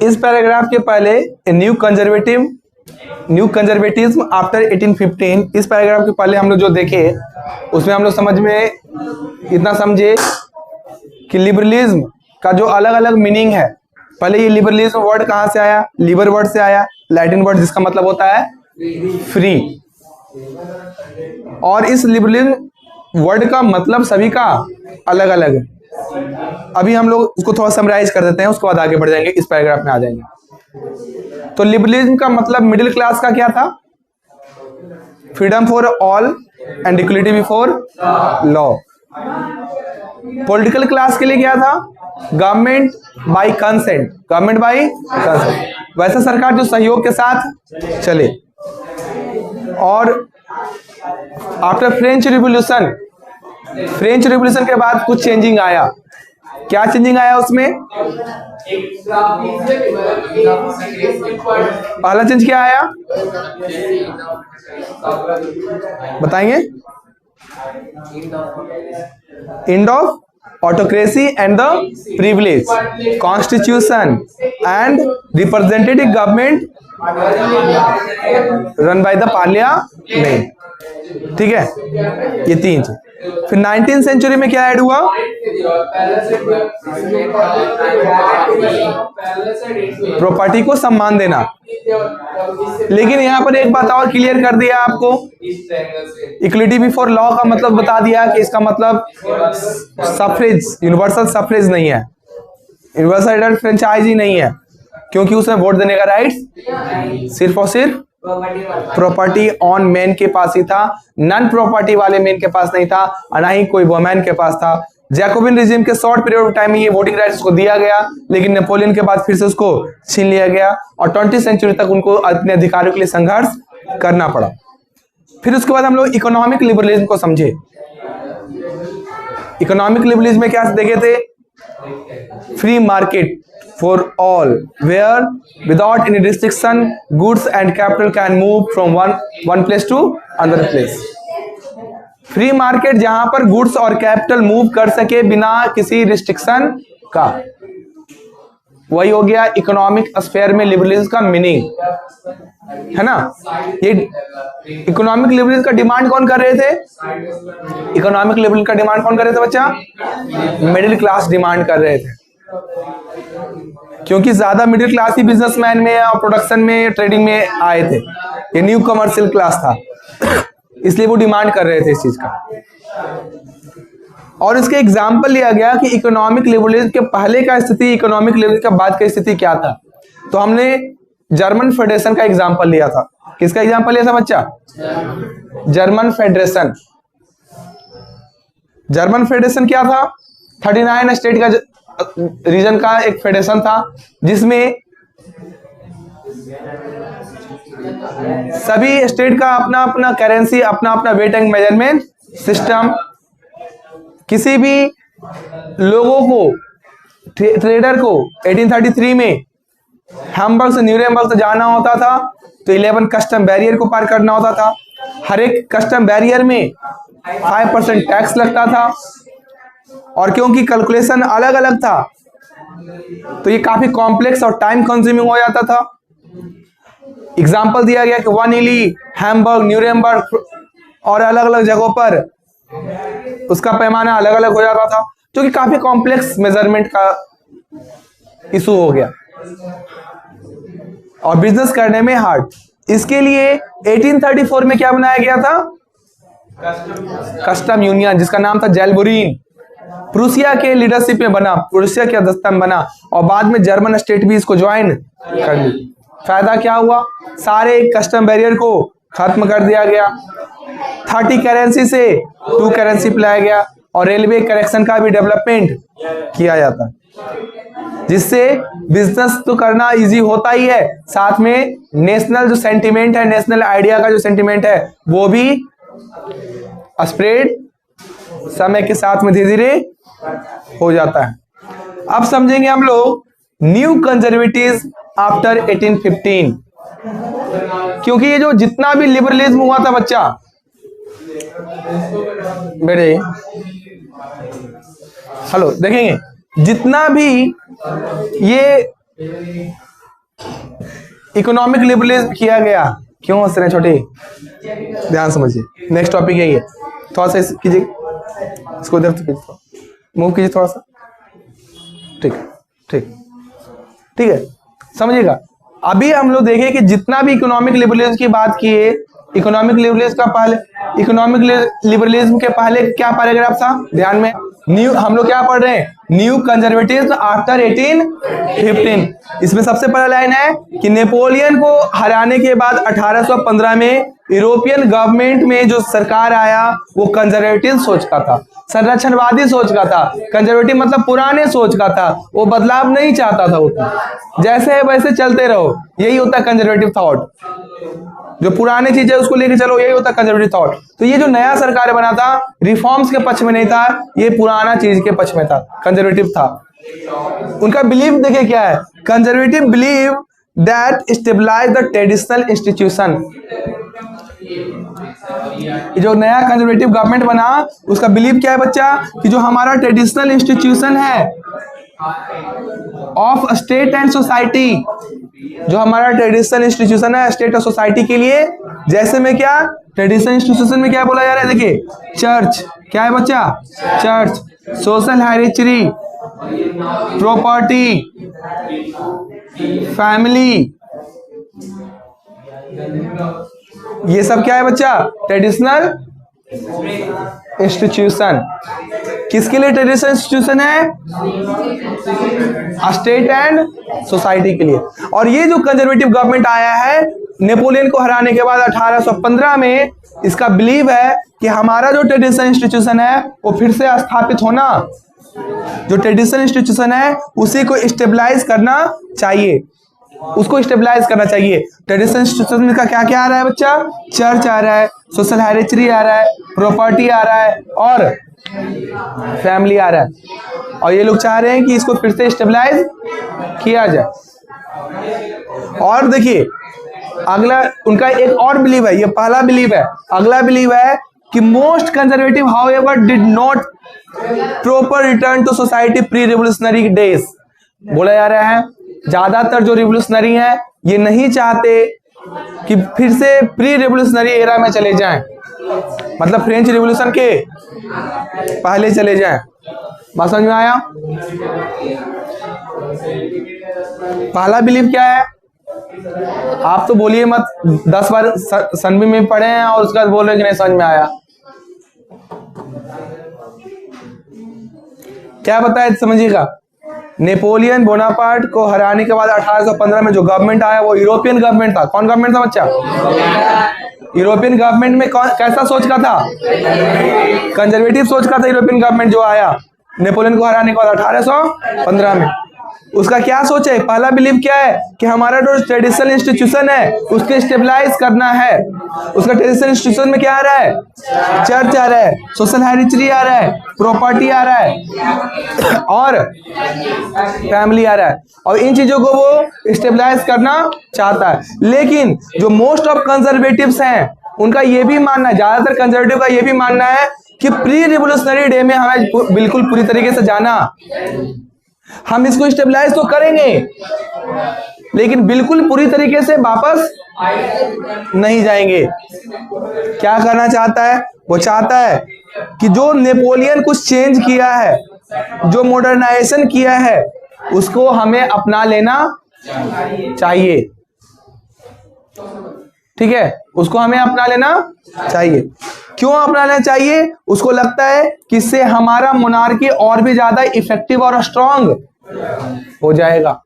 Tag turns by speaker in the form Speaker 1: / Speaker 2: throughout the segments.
Speaker 1: इस पैराग्राफ के पहले न्यू कंजर्वेटिज्म आफ्टर 1815, इस पैराग्राफ के पहले हम लोग जो देखे उसमें हम लोग समझ में इतना समझे कि लिबरलिज्म का जो अलग अलग मीनिंग है। पहले ये लिबरलिज्म वर्ड कहां से आया? लिबर वर्ड से आया, लैटिन वर्ड जिसका मतलब होता है फ्री। और इस लिबरलिज्म वर्ड का मतलब सभी का अलग अलग है। अभी हम लोग उसको थोड़ा समराइज कर देते हैं, उसके बाद आगे बढ़ जाएंगे, इस पैराग्राफ में आ जाएंगे। तो लिबरलिज्म का मतलब मिडिल क्लास का क्या था? Freedom for all and equality before law. Political class के लिए क्या था? Government by consent, government by consent, वैसा सरकार जो सहयोग के साथ चले। और आफ्टर फ्रेंच रिवॉल्यूशन के बाद कुछ चेंजिंग आया। क्या चेंजिंग आया उसमें? पहला चेंज क्या आया बताएंगे? End of autocracy and the privilege, constitution and representative government run by the parliament। ठीक है, ये तीन चीज। फिर 19th सेंचुरी में क्या ऐड हुआ? प्रॉपर्टी को सम्मान देना। लेकिन यहाँ पर एक बात और क्लियर कर दिया आपको, इक्वलिटी बिफोर लॉ का मतलब बता दिया कि इसका मतलब सफरेज, यूनिवर्सल सफरेज नहीं है, यूनिवर्सल एडल्ट फ्रेंचाइज ही नहीं है, क्योंकि उसमें वोट देने का राइट सिर्फ और सिर्फ प्रॉपर्टी ऑन मैन के पास ही था, नॉन प्रॉपर्टी वाले मैन के पास नहीं था, और ना ही कोई वुमेन के पास था। जैकोबिन रिजिम के शॉर्ट पीरियड ऑफ टाइम में ये वोटिंग राइट्स को दिया गया, लेकिन नेपोलियन के बाद फिर से उसको छीन लिया गया और 20वीं सेंचुरी तक उनको अपने अधिकारों के लिए संघर्ष करना पड़ा। फिर उसके बाद हम लोग इकोनॉमिक लिबरलिज्म को समझे। इकोनॉमिक लिबरलिज्म में क्या देखे थे? Free market for all, where without any restriction goods and capital can move from one place to another place। Free market जहां पर गुड्स और कैपिटल मूव कर सके बिना किसी रिस्ट्रिक्शन का, वही हो गया इकोनॉमिक स्फीयर में लिबरलिज्म का मीनिंग, है ना। ये इकोनॉमिक लिबरलिज्म का डिमांड कौन कर रहे थे? इकोनॉमिक लिबरलिज्म का डिमांड कौन कर रहे थे बच्चा? मिडिल क्लास डिमांड कर रहे थे, क्योंकि ज्यादा मिडिल क्लास ही बिजनेसमैन में और प्रोडक्शन में ट्रेडिंग में आए थे। ये न्यू कमर्शियल क्लास था, इसलिए वो डिमांड कर रहे थे इस चीज का। और इसके एग्जाम्पल लिया गया कि इकोनॉमिक लिबरलिज्म के पहले का स्थिति, इकोनॉमिक लिबरलिज्म के बाद की स्थिति क्या था। तो हमने जर्मन फेडरेशन का एग्जाम्पल लिया था। किसका एग्जाम्पल लिया था बच्चा? German federation. जर्मन फेडरेशन क्या था? 39 स्टेट का रीजन का एक फेडरेशन था, जिसमें सभी स्टेट का अपना अपना करेंसी, अपना अपना वेट एंड मेजरमेंट सिस्टम। किसी भी लोगों को, ट्रेडर को 1833 में हैम्बर्ग से न्यूरेमबर्ग से जाना होता था तो 11 कस्टम बैरियर को पार करना होता था। हर एक कस्टम बैरियर में 5% टैक्स लगता था, और क्योंकि कैलकुलेशन अलग अलग था तो ये काफी कॉम्प्लेक्स और टाइम कंज्यूमिंग हो जाता था। एग्जाम्पल दिया गया कि वानिली, हैम्बर्ग, न्यूरेमबर्ग और अलग अलग जगहों पर उसका पैमाना अलग अलग हो जाता था, जो कि काफी कॉम्प्लेक्स मेजरमेंट का इशू हो गया और बिजनेस करने में हार्ड। इसके लिए 1834 में क्या बनाया गया था? कस्टम यूनियन, जिसका नाम था जेलबुरीन। प्रूसिया के लीडरशिप में बना, प्रूसिया के अध्यक्षता में बना, और बाद में जर्मन स्टेट भी इसको ज्वाइन कर ली। फायदा क्या हुआ? सारे कस्टम बैरियर को खत्म कर दिया गया, 30 करेंसी से 2 करेंसी पे लाया गया, और रेलवे करेक्शन का भी डेवलपमेंट किया जाता, जिससे बिजनेस तो करना इजी होता ही है, साथ में नेशनल जो सेंटिमेंट है, नेशनल आइडिया का जो सेंटिमेंट है, वो भी स्प्रेड समय के साथ में धीरे धीरे हो जाता है। अब समझेंगे हम लोग न्यू कंजर्वेटिव आफ्टर 1815, क्योंकि ये जो जितना भी लिबरलिज्म हुआ था बच्चा, बेटे हेलो, देखेंगे जितना भी ये इकोनॉमिक लिबरलिज्म किया गया। क्यों हंस रहे हैं छोटे, ध्यान समझिए। नेक्स्ट टॉपिक यही है, थोड़ा सा कीजिए, इसको इधर मूव कीजिए थोड़ा सा। ठीक ठीक ठीक है, समझिएगा। अभी हम लोग देखें कि जितना भी इकोनॉमिक लिबरलिज्म की बात की है, इकोनॉमिक लिबरलिज्म के पहले क्या पैराग्राफ था, ध्यान में। न्यू, हम लोग क्या पढ़ रहे हैं, न्यू कंजर्वेटिव्स आफ्टर 1815। इसमें सबसे पहला लाइन है कि नेपोलियन को हराने के बाद 1815 में यूरोपियन गवर्नमेंट में जो सरकार आया वो कंजर्वेटिव सोच का था, संरक्षणवादी सोच का था। कंजर्वेटिव मतलब पुराने सोच का था, वो बदलाव नहीं चाहता था उतना, जैसे है वैसे चलते रहो, यही होता है कंजर्वेटिव थॉट। जो पुराने चीज है उसको लेके चलो, यही होता है कंजर्वेटिव थॉट। तो ये जो नया सरकार बना था रिफॉर्म्स के पक्ष में नहीं था, ये पुराना चीज के पक्ष में था, कंजर्वेटिव था। उनका बिलीव देखिए क्या है, conservative believe that stabilize the traditional institution. जो नया कंजर्वेटिव गवर्नमेंट बना उसका बिलीव क्या है बच्चा, कि जो हमारा ट्रेडिशनल इंस्टीट्यूशन है ऑफ स्टेट एंड सोसाइटी, जो हमारा ट्रेडिशनल इंस्टीट्यूशन है स्टेट और सोसाइटी के लिए, जैसे में क्या ट्रेडिशनल इंस्टीट्यूशन में क्या बोला जा रहा है, देखिए चर्च, क्या है बच्चा, church, social hierarchy, property, family, ये सब क्या है बच्चा, ट्रेडिशनल इंस्टीट्यूशन। किसके लिए ट्रेडिशनल इंस्टीट्यूशन है, स्टेट एंड सोसाइटी के लिए। और ये जो कंजर्वेटिव गवर्नमेंट आया है नेपोलियन को हराने के बाद 1815 में, इसका बिलीव है कि हमारा जो ट्रेडिशनल इंस्टीट्यूशन है वो फिर से स्थापित होना, जो ट्रेडिशनल इंस्टीट्यूशन है उसी को स्टेबलाइज करना चाहिए, उसको स्टेबलाइज करना चाहिए। ट्रेडिशनल इंस्टीट्यूशन का क्या क्या आ रहा है बच्चा, चर्च आ रहा है, सोशल हायरार्की आ रहा है, प्रॉपर्टी आ रहा है और फैमिली आ रहा है, और ये लोग चाह रहे हैं कि इसको फिर से स्टेबलाइज किया जाए। और देखिए अगला उनका एक और बिलीव है, ये पहला बिलीव है, अगला बिलीव है कि most conservative however did not proper return to society pre revolutionary days. बोला जा रहा है ज्यादातर जो रिवोल्यूशनरी हैं ये नहीं चाहते कि फिर से प्री रिवोल्यूशनरी एरा में चले जाएं, मतलब फ्रेंच रिवॉल्यूशन के पहले चले जाएं। बात समझ में आया? पहला बिलीव क्या है, आप तो बोलिए मत, 10 बार सनवी में पढ़े हैं और उसके बाद बोल रहे कि नहीं समझ में आया। क्या बताया समझिएगा, नेपोलियन बोनापार्ट को हराने के बाद 1815 में जो गवर्नमेंट आया वो यूरोपियन गवर्नमेंट था। कौन गवर्नमेंट था बच्चा? यूरोपियन गवर्नमेंट में कौन कैसा सोच का था? कंजर्वेटिव सोच का था यूरोपियन गवर्नमेंट जो आया नेपोलियन को हराने के बाद 1815 में। उसका क्या सोच है? पहला बिलीव क्या है कि हमारा जो ट्रेडिशनल इंस्टीट्यूशन है उसके स्टेबलाइज करना है। उसका ट्रेडिशनल इंस्टीट्यूशन में क्या आ रहा है? चर्च आ रहा है, सोशल हायरार्की आ रहा है, प्रॉपर्टी आ रहा है और फैमिली आ रहा है, और इन चीजों को वो स्टेबलाइज करना चाहता है। लेकिन जो मोस्ट ऑफ कंजर्वेटिव्स हैं उनका ये भी मानना है, ज्यादातर कंजर्वेटिव का ये भी मानना है कि प्री रिवोल्यूशनरी डे में हमें बिल्कुल पूरी तरीके से जाना, हम इसको स्टेबलाइज तो करेंगे लेकिन बिल्कुल पूरी तरीके से वापस नहीं जाएंगे। क्या करना चाहता है? वो चाहता है कि जो नेपोलियन कुछ चेंज किया है, जो मॉडर्नाइजेशन किया है, उसको हमें अपना लेना चाहिए। ठीक है, उसको हमें अपना लेना चाहिए। क्यों अपना लेना चाहिए? उसको लगता है कि इससे हमारा मोनार्की और भी ज्यादा इफेक्टिव और स्ट्रांग हो जाएगा,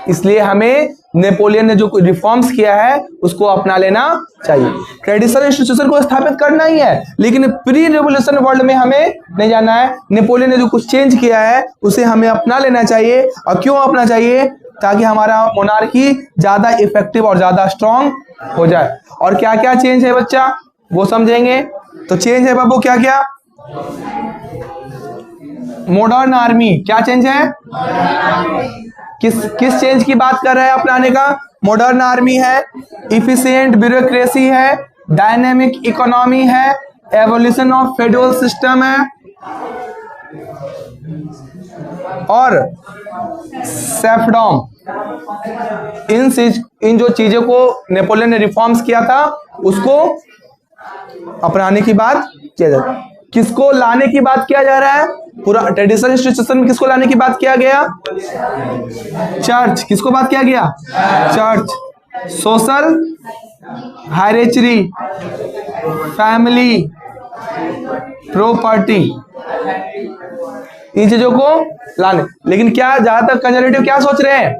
Speaker 1: इसलिए हमें नेपोलियन ने जो रिफॉर्म्स किया है उसको अपना लेना चाहिए। ट्रेडिशनल इंस्टीट्यूशन को स्थापित करना ही है लेकिन प्री रिवोल्यूशन वर्ल्ड में हमें नहीं जाना है। नेपोलियन ने जो कुछ चेंज किया है उसे हमें अपना लेना चाहिए। और क्यों अपना चाहिए? ताकि हमारा मोनार्की ज्यादा इफेक्टिव और ज्यादा स्ट्रांग हो जाए। और क्या क्या चेंज है बच्चा वो समझेंगे। तो चेंज है बाबू क्या क्या? Modern army. क्या चेंज है? किस चेंज की बात कर रहे हैं अपनाने का? मॉडर्न आर्मी है, इफिशिएंट ब्यूरोक्रेसी है, डायनेमिक इकोनॉमी है, एवोल्यूशन ऑफ फेडरल सिस्टम है, और सेफडॉम, इन जो चीजों को नेपोलियन ने रिफॉर्म्स किया था उसको अपनाने की बात किया जा रहा है। किसको लाने की बात किया जा रहा है? पूरा ट्रेडिशनल इंस्टीट्यूशन में किसको लाने की बात किया गया? चर्च। किसको बात किया गया? Church. Social hierarchy, family, property, इन चीजों को लाने। लेकिन क्या ज्यादातर कंजर्वेटिव क्या सोच रहे हैं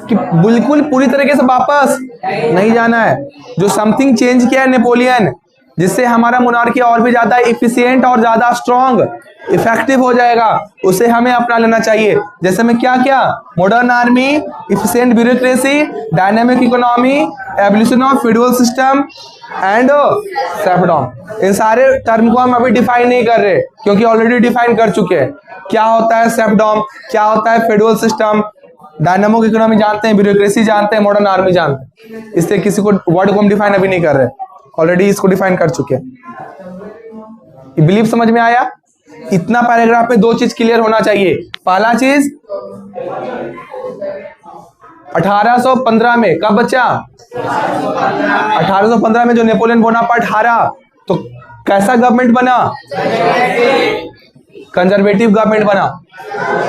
Speaker 1: कि बिल्कुल पूरी तरीके से वापस नहीं जाना है। जो समथिंग चेंज किया है नेपोलियन, जिससे हमारा मोनार्की और भी ज्यादा इफिशिएंट और ज्यादा स्ट्रॉन्ग इफेक्टिव हो जाएगा, उसे हमें अपना लेना चाहिए। जैसे में क्या क्या? Modern army, efficient bureaucracy, dynamic economy, evolution of federal system and serfdom. इन सारे टर्म को हम अभी डिफाइन नहीं कर रहे क्योंकि ऑलरेडी डिफाइन कर चुके हैं। क्या होता है सेफडॉम, क्या होता है फेडरल सिस्टम, डायनामिक इकोनॉमी जानते हैं, ब्यूरोक्रेसी जानते हैं, मॉडर्न आर्मी जानते हैं। इससे किसी को वर्ड को हम डिफाइन अभी नहीं कर रहे, ऑलरेडी इसको डिफाइन कर चुके हैं। बिलीव समझ में आया? इतना पैराग्राफ में दो चीज क्लियर होना चाहिए। पहला चीज 1815 में कब बच्चा? 1815 में जो नेपोलियन बोनापार्ट हारा तो कैसा गवर्नमेंट बना? कंजर्वेटिव गवर्नमेंट बना।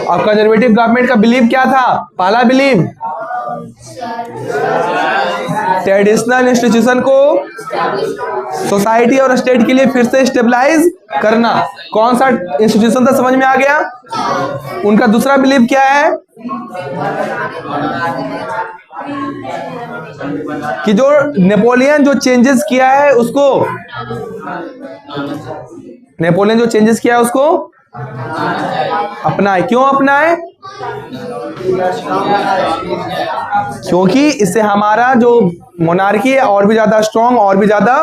Speaker 1: और कंजर्वेटिव गवर्नमेंट का बिलीव क्या था? पहला बिलीव ट्रेडिशनल इंस्टीट्यूशन को सोसाइटी और स्टेट के लिए फिर से स्टेबलाइज करना। कौन सा इंस्टीट्यूशन था समझ में आ गया? उनका दूसरा बिलीव क्या है कि जो नेपोलियन जो चेंजेस किया है उसको, नेपोलियन जो चेंजेस किया है उसको अपनाए। क्यों अपनाए? क्योंकि इससे हमारा जो मोनार्की है और भी ज्यादा स्ट्रॉन्ग और भी ज्यादा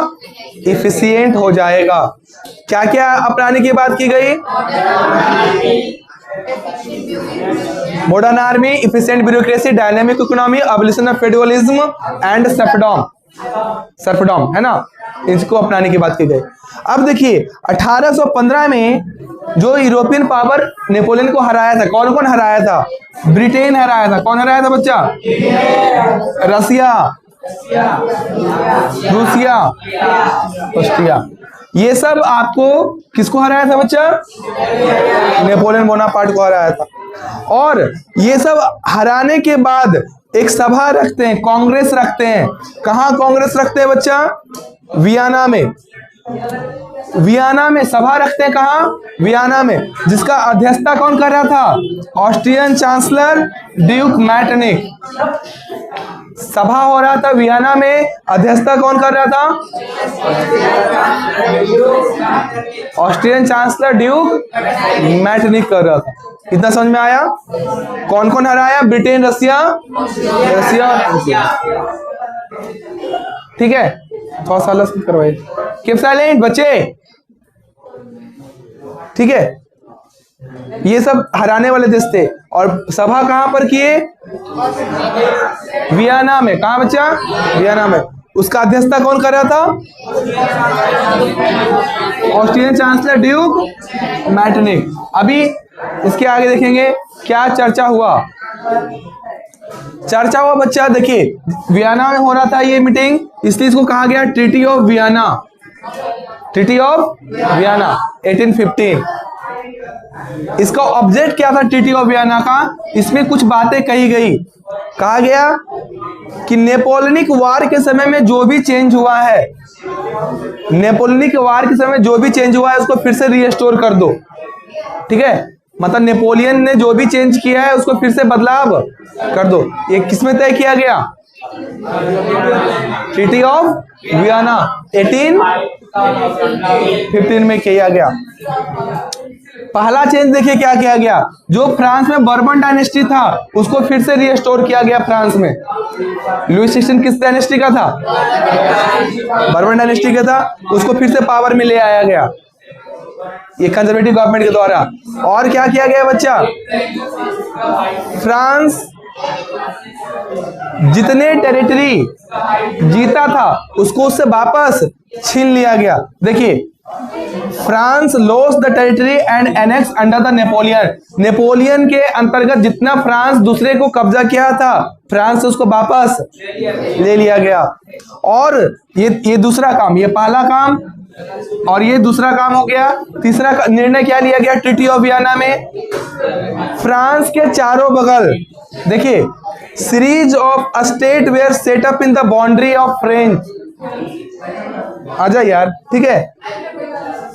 Speaker 1: इफिशिएंट हो जाएगा। क्या क्या अपनाने की बात की गई? Modern army, efficient bureaucracy, dynamic economy, evolution of federalism and serfdom, है ना, इसको अपनाने की बात की गई। अब देखिए 1815 में जो यूरोपियन पावर नेपोलियन को हराया था, कौन कौन हराया था? ब्रिटेन हराया था। कौन हराया था बच्चा? रसिया, रूसिया, ऑस्ट्रिया। ये सब आपको किसको हराया था बच्चा? नेपोलियन बोनापार्ट को हराया था। और ये सब हराने के बाद एक सभा रखते हैं, कांग्रेस रखते हैं। कहाँ कांग्रेस रखते हैं बच्चा? वियना में। वियना में सभा रखते हैं। कहाँ? वियना में। जिसका अध्यक्षता कौन कर रहा था? Austrian chancellor Duke Metternich. सभा हो रहा था वियना में, अध्यक्षता कौन कर रहा था? ऑस्ट्रियन चांसलर ड्यूक मैटरनिक कर रहा था। कितना समझ में आया? कौन कौन हराया? ब्रिटेन, रसिया, ठीक है। थोड़ा सा अलग करवाइए। कीप साइलेंट बच्चे, ठीक है। ये सब हराने वाले देश थे। और सभा कहां पर किए? वियना में। कहां बच्चा? वियना में। उसका अध्यक्षता कौन कर रहा था? Austrian chancellor Duke Metternich. अभी इसके आगे देखेंगे क्या चर्चा हुआ। चर्चा हुआ बच्चा, देखिए वियना में हो रहा था ये मीटिंग, इसलिए इसको कहा गया treaty of Vienna. Treaty of Vienna 1815। इसका ऑब्जेक्ट क्या था ट्रीटी ऑफ वियना का? इसमें कुछ बातें कही गई। कहा गया कि नेपोलियनिक वार के समय में जो भी चेंज हुआ है, नेपोलियनिक वार के समय जो भी चेंज हुआ है उसको फिर से रीस्टोर कर दो। ठीक है, मतलब नेपोलियन ने जो भी चेंज किया है उसको फिर से बदलाव कर दो। ये किसमें तय किया गया? ट्रीटी ऑफ वियना 1815 में किया गया। पहला चेंज देखिए क्या किया गया। जो फ्रांस में बर्बन डायनेस्टी था उसको फिर से रिस्टोर किया गया फ्रांस में। लुई 16 किस डायनेस्टी का था? बर्बन डायनेस्टी का था। उसको फिर से पावर में ले आया गया ये कंजर्वेटिव गवर्नमेंट के द्वारा। और क्या किया गया बच्चा? फ्रांस जितने टेरिटरी जीता था उसको उससे वापस छीन लिया गया। देखिए France lost the territory and annex under the Napoleon. Napoleon के अंतर्गत जितना फ्रांस दूसरे को कब्जा किया था, फ्रांस से उसको वापस ले लिया गया। और ये दूसरा काम, ये पहला काम और ये दूसरा काम हो गया। तीसरा निर्णय क्या लिया गया ट्रीटी ऑफ वियना में? फ्रांस के चारों बगल देखिए, series of state were set up in the boundary of French. आजा यार, ठीक है।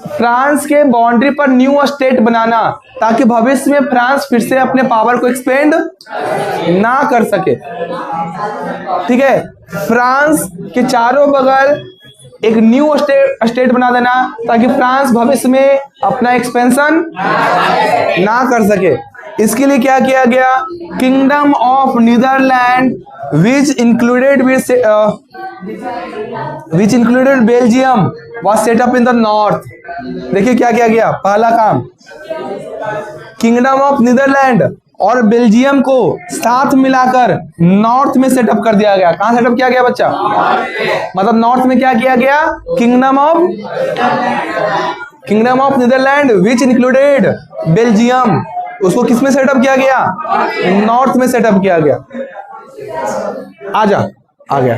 Speaker 1: फ्रांस के बाउंड्री पर न्यू स्टेट बनाना ताकि भविष्य में फ्रांस फिर से अपने पावर को एक्सपेंड ना कर सके, ठीक है। फ्रांस के चारों बगल एक न्यू स्टेट बना देना ताकि फ्रांस भविष्य में अपना एक्सपेंशन ना कर सके। इसके लिए क्या किया गया? Kingdom of Netherland which included Belgium was set up in the north। देखिए क्या किया गया? पहला काम, किंगडम ऑफ नीदरलैंड और बेल्जियम को साथ मिलाकर नॉर्थ में सेटअप कर दिया गया। कहां सेटअप किया गया बच्चा? मतलब नॉर्थ में क्या किया गया? Kingdom of Netherland which included Belgium, उसको किस में सेटअप किया गया? नॉर्थ में सेटअप किया गया। आ गया।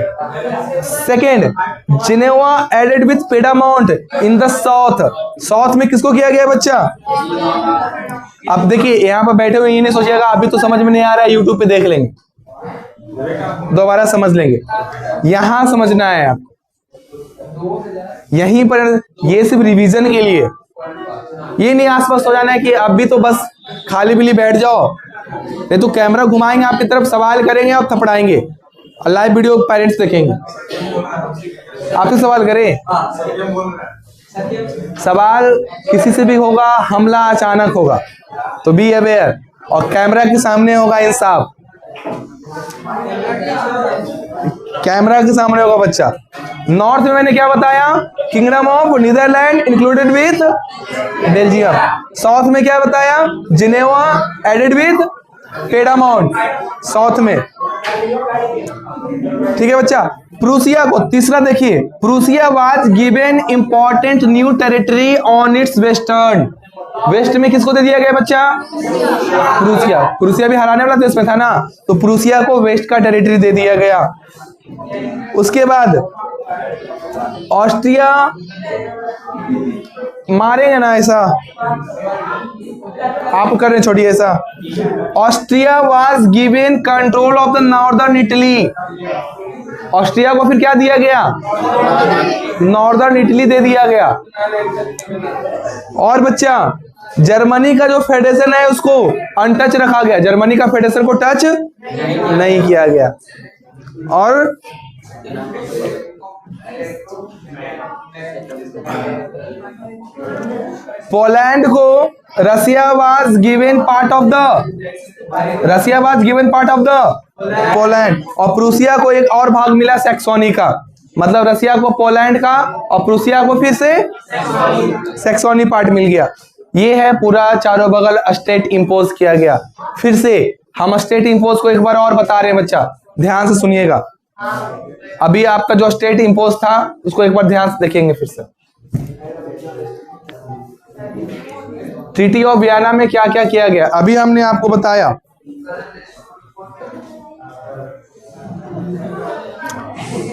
Speaker 1: Second, Geneva added with Piedmont in the south. South में किसको किया गया बच्चा? अब देखिए यहाँ पर बैठे हुए ये नहीं सोचिएगा अभी तो समझ में नहीं आ रहा है, यूट्यूब पे देख लेंगे, दोबारा समझ लेंगे। यहां समझना है आप, यहीं पर, ये सिर्फ रिवीजन के लिए, ये नहीं आसपास हो जाना है कि अभी तो बस खाली बिली बैठ जाओ, नहीं तो कैमरा घुमाएंगे आपकी तरफ, सवाल करेंगे और थपड़ाएंगे और लाइव वीडियो पेरेंट्स देखेंगे। आपसे सवाल करें, सवाल किसी से भी होगा, हमला अचानक होगा तो बी अवेयर, और कैमरा के सामने होगा इंसाफ, कैमरा के सामने होगा बच्चा। नॉर्थ में मैंने क्या बताया? Kingdom of Netherland included with Belgium. South में क्या बताया? Geneva added with Piedmont, south में, ठीक है बच्चा। प्रूसिया को, तीसरा देखिए, Prussia was given important new territory on its western. West में किसको दे दिया गया बच्चा? प्रूसिया। प्रूसिया भी हराने वाला देश में था ना, तो प्रूसिया को वेस्ट का टेरिटरी दे दिया गया। उसके बाद ऑस्ट्रिया, मारेंगे ना ऐसा, आप कर रहे छोड़िए ऐसा। Austria was given control of the northern Italy. Austria को फिर क्या दिया गया? नॉर्दर्न इटली दे दिया गया। और बच्चा, जर्मनी का जो फेडरेशन है उसको अनटच रखा गया, जर्मनी का फेडरेशन को टच नहीं किया गया। और पोलैंड को Russia was given part of the Poland, और प्रूसिया को एक और भाग मिला सैक्सोनी का। मतलब रसिया को पोलैंड का और प्रूसिया को फिर से सैक्सोनी पार्ट मिल गया। ये है पूरा चारों बगल स्टेट इंपोज किया गया। फिर से हम स्टेट इंपोज को एक बार और बता रहे हैं बच्चा, ध्यान से सुनिएगा। अभी आपका जो स्टेट इंपोज था उसको एक बार ध्यान से देखेंगे फिर से। ट्रीटी ऑफ वियना में क्या क्या किया गया अभी हमने आपको बताया।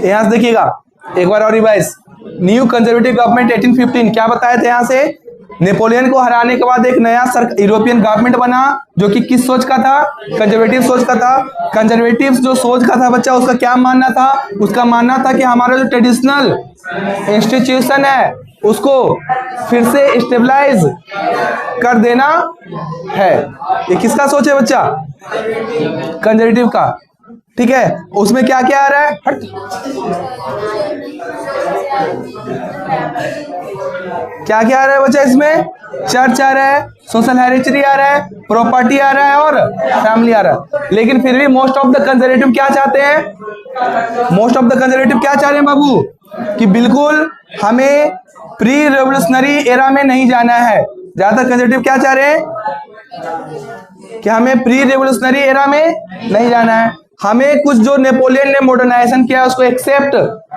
Speaker 1: यहां से देखिएगा एक बार और रिवाइज। न्यू कंजर्वेटिव गवर्नमेंट 1815, क्या बताए थे? यहां से नेपोलियन को हराने के बाद एक नया यूरोपियन गवर्नमेंट बना जो कि किस सोच का था? कंजर्वेटिव सोच का था। कंजर्वेटिव जो सोच का था बच्चा, उसका क्या मानना था? उसका मानना था कि हमारा जो ट्रेडिशनल इंस्टीट्यूशन है उसको फिर से स्टेबलाइज कर देना है। ये किसका सोच है बच्चा? कंजर्वेटिव का, ठीक है। उसमें क्या क्या आ रहा है? क्या क्या आ रहा है बच्चा? इसमें चर्च आ रहा है, सोशल हेरिटेज आ रहा है, प्रॉपर्टी आ रहा है और फैमिली आ रहा है। लेकिन फिर भी मोस्ट ऑफ द कंजर्वेटिव क्या चाहते हैं? मोस्ट ऑफ द कंजर्वेटिव क्या चाह रहे हैं बाबू? कि बिल्कुल हमें प्री रेवोल्यूशनरी एरा में नहीं जाना है। ज्यादातर कंजर्वेटिव क्या चाह रहे हैं? कि हमें प्री रेवोल्यूशनरी एरा में नहीं जाना है, हमें कुछ जो नेपोलियन ने मॉडर्नाइजेशन किया उसको एक्सेप्ट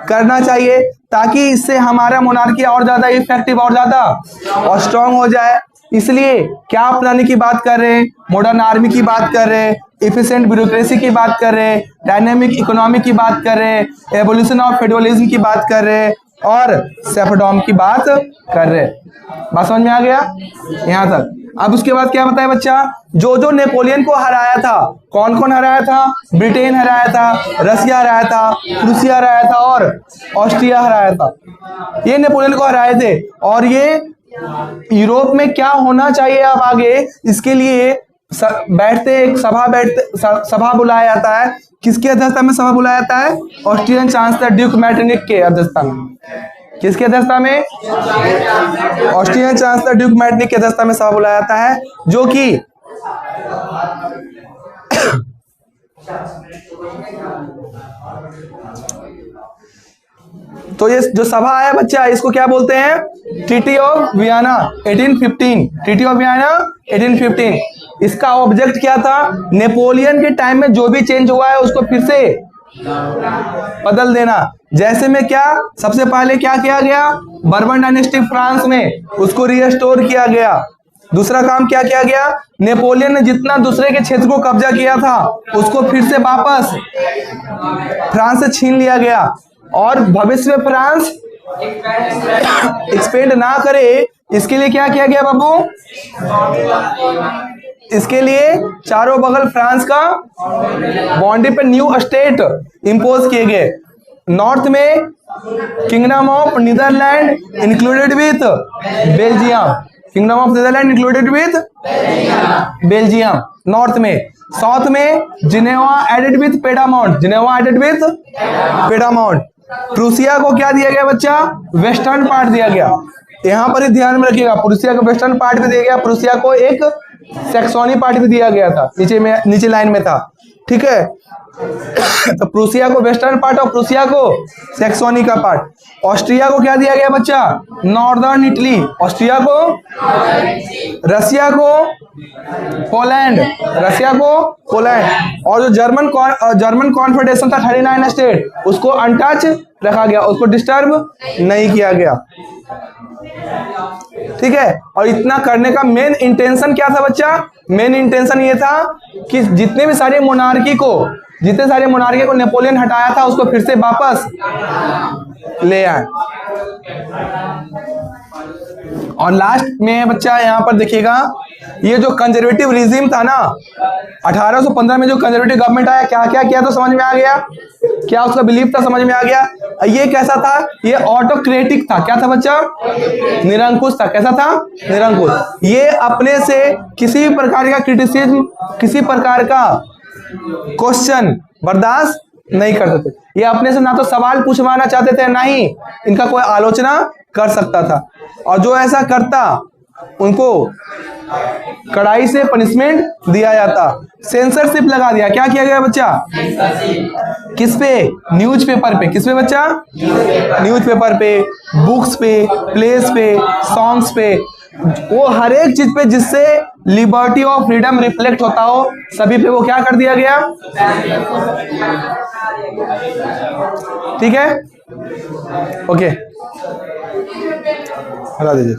Speaker 1: करना चाहिए, ताकि इससे हमारा मोनार्की और ज्यादा इफेक्टिव और ज्यादा और स्ट्रांग हो जाए। इसलिए क्या अपनाने की बात कर रहे हैं, मॉडर्न आर्मी की बात कर रहे हैं, इफिशिएंट ब्यूरोक्रेसी की बात कर रहे हैं, डायनेमिक इकोनॉमी की बात कर रहे हैं, एवोल्यूशन ऑफ फेडरलिज्म की बात कर रहे हैं और सेफडॉम की बात कर रहे हैं। बात समझ में आ गया यहाँ तक। अब उसके बाद क्या बताया बच्चा, जो नेपोलियन को हराया था, कौन कौन हराया था, ब्रिटेन हराया था, रसिया हराया था, प्रूसिया हराया था और ऑस्ट्रिया हराया था। ये नेपोलियन को हराए थे। और ये यूरोप में क्या होना चाहिए अब आगे, इसके लिए एक सभा बुलाया जाता है। किसकी अध्यक्षता में सभा बुलाया जाता है? ऑस्ट्रियन चांसलर ड्यूक मैटरनिक के अध्यक्षता में। किसकी अध्यक्षता में? ऑस्ट्रियन चांसलर ड्यूक मैटरनिक की अध्यक्षता में सभा बुलाया जाता है, जो कि तो ये जो सभा है बच्चा, इसको क्या बोलते हैं? Treaty of Vienna 1815। Treaty of Vienna 1815। इसका ऑब्जेक्ट क्या था? नेपोलियन के टाइम में जो भी चेंज हुआ है उसको फिर से बदल देना। जैसे में क्या, सबसे पहले क्या किया गया? बर्बन डायनेस्टी फ्रांस में उसको रिस्टोर किया गया। दूसरा काम क्या किया गया? नेपोलियन ने जितना दूसरे के क्षेत्र को कब्जा किया था उसको फिर से वापस फ्रांस से छीन लिया गया। और भविष्य में फ्रांस एक्सपेंड ना करे, इसके लिए क्या किया गया बाबू? इसके लिए चारों बगल फ्रांस का बाउंड्री पे न्यू स्टेट इंपोज किए गए। नॉर्थ में kingdom of Netherland included with Belgium. Kingdom of Netherland included with Belgium north में। साउथ में Geneva added with Piedmont. Geneva added with Piedmont. Prussia को क्या दिया गया बच्चा? वेस्टर्न पार्ट दिया गया। यहां पर ही ध्यान में रखिएगा, प्रूसिया को वेस्टर्न पार्ट भी दिया गया, प्रूसिया को एक सैक्सोनी पार्ट भी दिया गया था, नीचे लाइन में था। ठीक है, तो प्रूसिया को वेस्टर्न पार्ट और प्रूसिया को सैक्सोनी का पार्ट। ऑस्ट्रिया को क्या दिया गया बच्चा? Northern Italy. ऑस्ट्रिया को, रसिया को पोलैंड, रसिया को पोलैंड। और जो जर्मन कॉन्फेडरेशन था 39 स्टेट, उसको अनटच रखा गया, उसको डिस्टर्ब नहीं किया गया। ठीक है, और इतना करने का मेन इंटेंशन क्या था बच्चा? मेन इंटेंशन ये था कि जितने सारे मोनार्की को नेपोलियन हटाया था उसको फिर से वापस ले आए। और लास्ट में बच्चा यहाँ पर देखिएगा, ये जो कंजर्वेटिव रिजीम था ना, 1815 में जो कंजर्वेटिव गवर्नमेंट आया, क्या क्या किया तो समझ में आ गया, क्या उसका बिलीफ था समझ में आ गया। ये कैसा था? ये ऑटोक्रेटिक था। क्या था बच्चा? निरंकुश था। कैसा था? निरंकुश। ये अपने से किसी भी प्रकार का क्रिटिसिज्म, किसी प्रकार का क्वेश्चन बर्दाश्त नहीं करते थे। ये अपने से ना तो सवाल पूछवाना चाहते थे, ना ही इनका कोई आलोचना कर सकता था। और जो ऐसा करता उनको कड़ाई से पनिशमेंट दिया जाता। सेंसरशिप लगा दिया। क्या किया गया बच्चा? किस पे? न्यूज़पेपर पे। किस पे बच्चा? न्यूज़पेपर पे, बुक्स पे, प्लेस पे, सॉन्ग्स पे, वो हर एक चीज पे जिससे लिबर्टी और फ्रीडम रिफ्लेक्ट होता हो, सभी पे वो क्या कर दिया गया? ठीक है, ओके, हटा दीजिए।